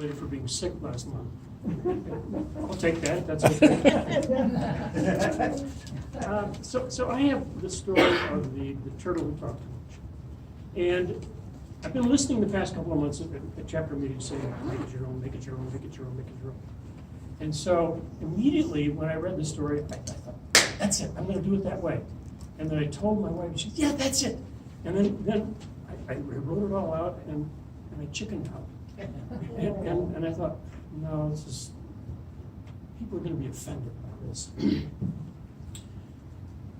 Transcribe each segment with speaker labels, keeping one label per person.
Speaker 1: For being sick last month. I'll take that, that's okay. So I have the story of the turtle who talked too much. And I've been listening the past couple of months at chapter meetings saying, make it your own, make it your own, make it your own, make it your own. And so immediately when I read the story, I thought, that's it, I'm gonna do it that way. And then I told my wife, she said, yeah, that's it. And then I wrote it all out and I chickened out. And I thought, no, this is, people are going to be offended by this.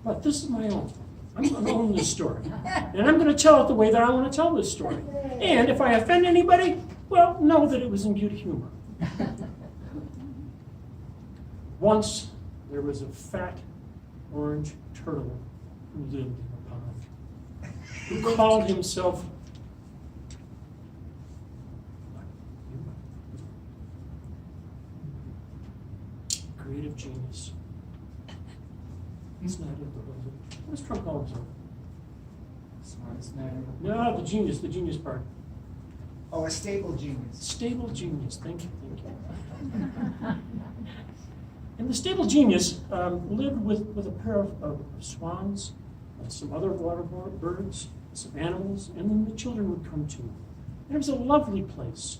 Speaker 1: But this is my own. I'm going to own this story. And I'm going to tell it the way that I want to tell this story. And if I offend anybody, well, know that it was in good humor. Once, there was a fat orange turtle who lived in a pond, who called himself creative genius. It's not it, was it? What does Trump call himself?
Speaker 2: Smartest man.
Speaker 1: No, the genius part.
Speaker 2: Oh, a stable genius.
Speaker 1: Stable genius, thank you. And the stable genius lived with a pair of swans, some other water birds, some animals, and then the children would come too. And it was a lovely place.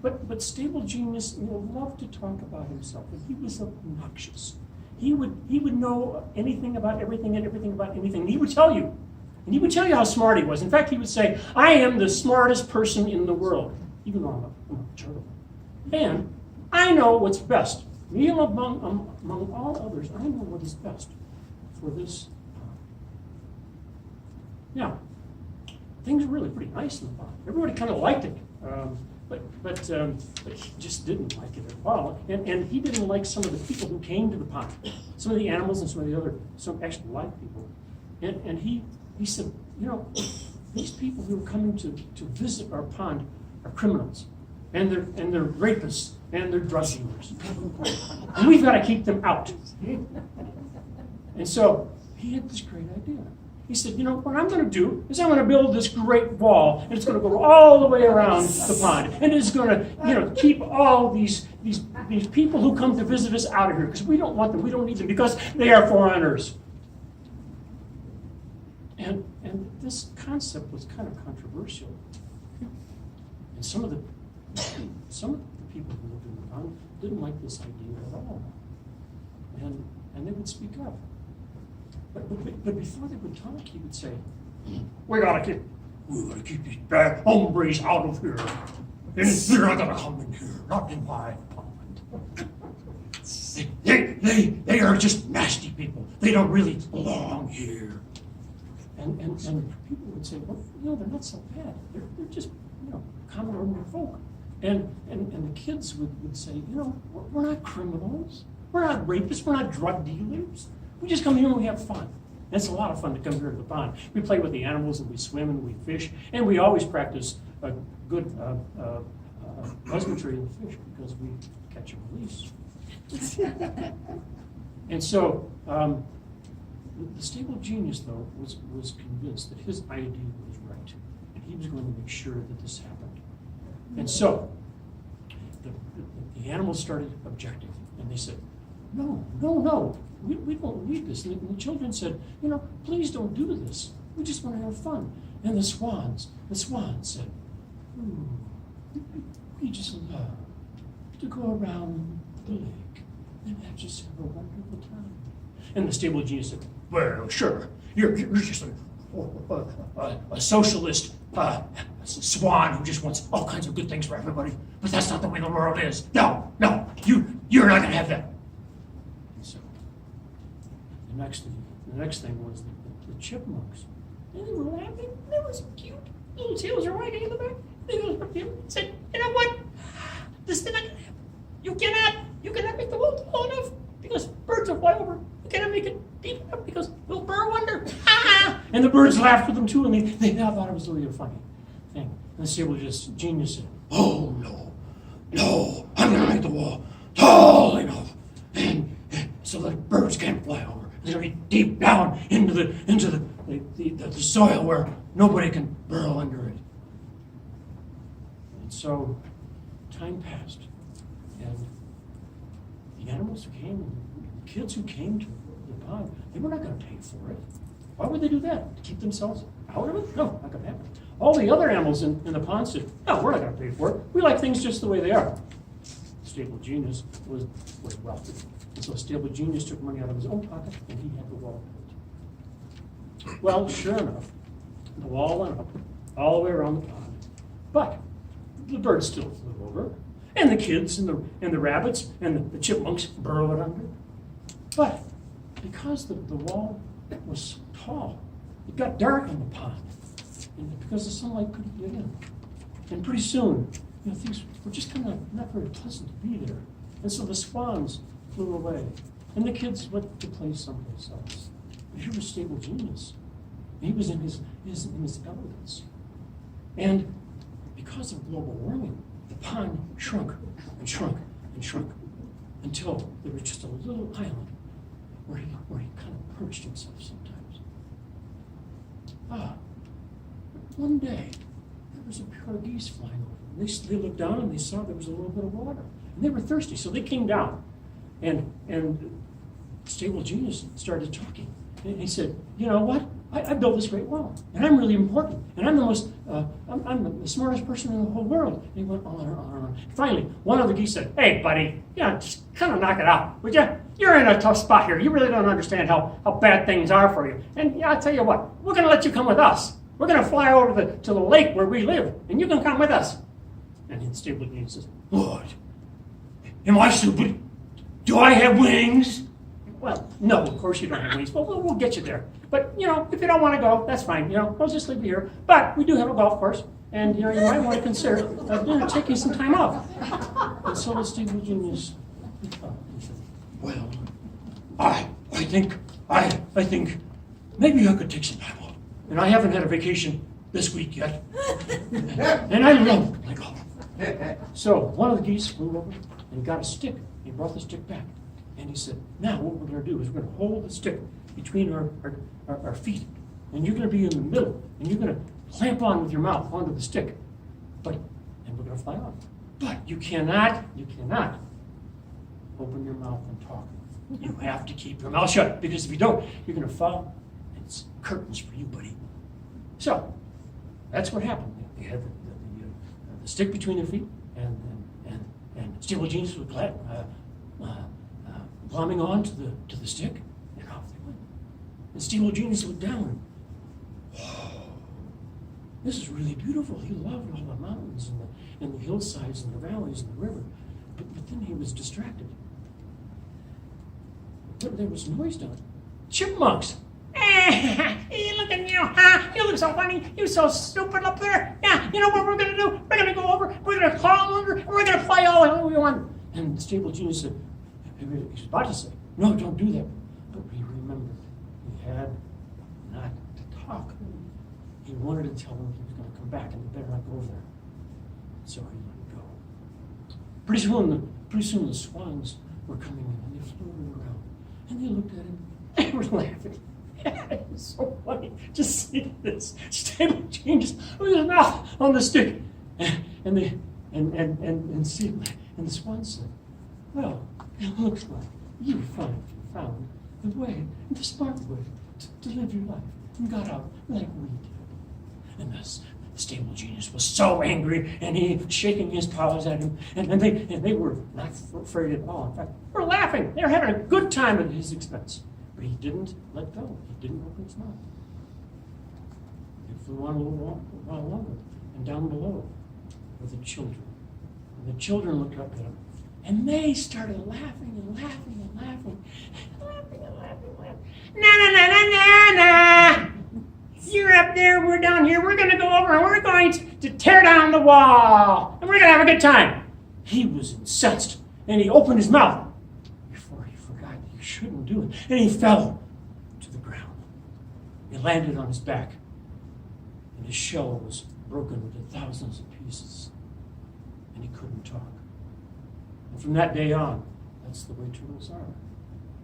Speaker 1: But stable genius loved to talk about himself, and he was obnoxious. He would know anything about everything and everything about anything. And he would tell you. And he would tell you how smart he was. In fact, he would say, I am the smartest person in the world, even though I'm a turtle. And I know what's best. Me among all others, I know what is best for this pond. Now, things were really pretty nice in the pond. Everybody kind of liked it. But he just didn't like it at all. And he didn't like some of the people who came to the pond, some of the animals and some of the other, some actually live people. And he said, these people who are coming to visit our pond are criminals, and they're rapists, and they're drug dealers. And we've got to keep them out. And so he had this great idea. He said, what I'm going to do is I'm going to build this great wall, and it's going to go all the way around the pond, and it's going to, keep all these people who come to visit us out of here, because we don't want them, we don't need them, because they are foreigners. And this concept was kind of controversial, and some of the people who lived in the pond didn't like this idea at all, and they would speak up. But before they would talk, he would say, we gotta keep these bad hombres out of here. And they're not gonna come in here, not in my pond. They are just nasty people. They don't really belong here. And people would say, well, they're not so bad. They're just, common ordinary folk. And the kids would say, we're not criminals. We're not rapists. We're not drug dealers. We just come here and we have fun. And it's a lot of fun to come here to the pond. We play with the animals and we swim and we fish. And we always practice a good husbandry of the fish because we catch and release. And so the stable genius, though, was convinced that his idea was right. And he was going to make sure that this happened. And so the animals started objecting. And they said, no. We don't need this. And the children said, please don't do this. We just want to have fun. And the swans said, we just love to go around the lake and just have a wonderful time. And the stable genius said, well, sure, you're just a socialist swan who just wants all kinds of good things for everybody. But that's not the way the world is. No, you're not going to have that. The next thing was the chipmunks. And they were laughing. They were so cute. Little tails are wagging in the back. They looked up to him and said, you know what? This thing, you cannot make the wall tall enough because birds will fly over. You cannot make it deep enough because we'll burrow under. And the birds laughed with them too, and they thought it was really a funny thing. And the stable genius said, oh no, I'm gonna make the wall tall enough, and so that birds can't fly over. It'll be deep down into the soil where nobody can burrow under it. And so time passed, and the animals who came, the kids who came to the pond, they were not going to pay for it. Why would they do that? To keep themselves out of it? No, not going to happen. All the other animals in the pond said, no, we're not going to pay for it. We like things just the way they are. Stable Genius was wealthy. And so Stable Genius took money out of his own pocket, and he had the wall built. Well, sure enough, the wall went up all the way around the pond. But the birds still flew over, and the kids and the rabbits and the chipmunks burrowed under. But because the wall was tall, it got dark in the pond, and because the sunlight couldn't get in. And pretty soon, things were just kind of not very pleasant to be there. And so the swans flew away, and the kids went to play someplace else. But here was Stable Genius. He was in his elegance. And because of global warming, the pond shrunk and shrunk and shrunk until there was just a little island where he kind of perched himself sometimes. One day, there was a pair of geese flying over. They looked down and they saw there was a little bit of water. And they were thirsty, so they came down. And Stable Genius started talking. And he said, you know what? I built this great wall, and I'm really important, and I'm the smartest person in the whole world. And he went on and on and on. Finally, one of the geese said, hey, buddy, just kind of knock it out, would you? You're in a tough spot here. You really don't understand how bad things are for you. And I'll tell you what, we're going to let you come with us. We're going to fly over to the lake where we live, and you can come with us. And the Stable Genius says, Lord, am I stupid? Do I have wings? Well, no, of course you don't have wings. Well, we'll get you there. But, if you don't want to go, that's fine. We'll just leave you here. But we do have a golf course, and, you might want to consider taking some time off. And so the Stable Genius, he said, well, I think maybe I could take some time off. And I haven't had a vacation this week yet. And I love my golf. So one of the geese flew over and got a stick. He brought the stick back. And he said, now what we're going to do is we're going to hold the stick between our feet. And you're going to be in the middle. And you're going to clamp on with your mouth onto the stick. And we're going to fly off. But you cannot open your mouth and talk. You have to keep your mouth shut. Because if you don't, you're going to fall. And it's curtains for you, buddy. So that's what happened. They had the stick between their feet. And Stable Genius was glomming on to the stick, and off they went. And Stable Genius looked down. Oh, this is really beautiful. He loved all the mountains and the hillsides and the valleys and the river. But then he was distracted. There was noise down. Chipmunks. Hey, look at you, huh? You look so funny. You're so stupid up there. Yeah, you know what we're going to do? We're going to go over, we're going to crawl under, and we're going to fly all the way we want. And the Stable Genius said, he was about to say, no, don't do that. But he remembered he had not to talk. He wanted to tell them he was going to come back and they better not go there. So he let go. Pretty soon the swans were coming in and they floated around. And they looked at him and they were laughing. It was so funny to see this Stable Genius with his mouth on the stick. And the swan said, well, it looks like you finally found the way, the smart way to live your life and got out like we did. And thus, the Stable Genius was so angry, and he shaking his paws at him, and they were not afraid at all. In fact, they were laughing. They were having a good time at his expense. But he didn't let go. He didn't open his mouth. They flew on a little while longer, and down below were the children. And the children looked up at him. And they started laughing and laughing and laughing. Laughing and laughing and laughing. Na. You're up there, we're down here. We're going to go over and we're going to tear down the wall. And we're going to have a good time. He was incensed. And he opened his mouth before he forgot that he shouldn't do it. And he fell to the ground. He landed on his back. And his shell was broken into thousands of pieces. And he couldn't talk. And from that day on, that's the way turtles are.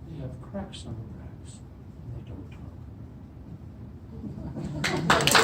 Speaker 1: They have cracks on their backs, and they don't talk.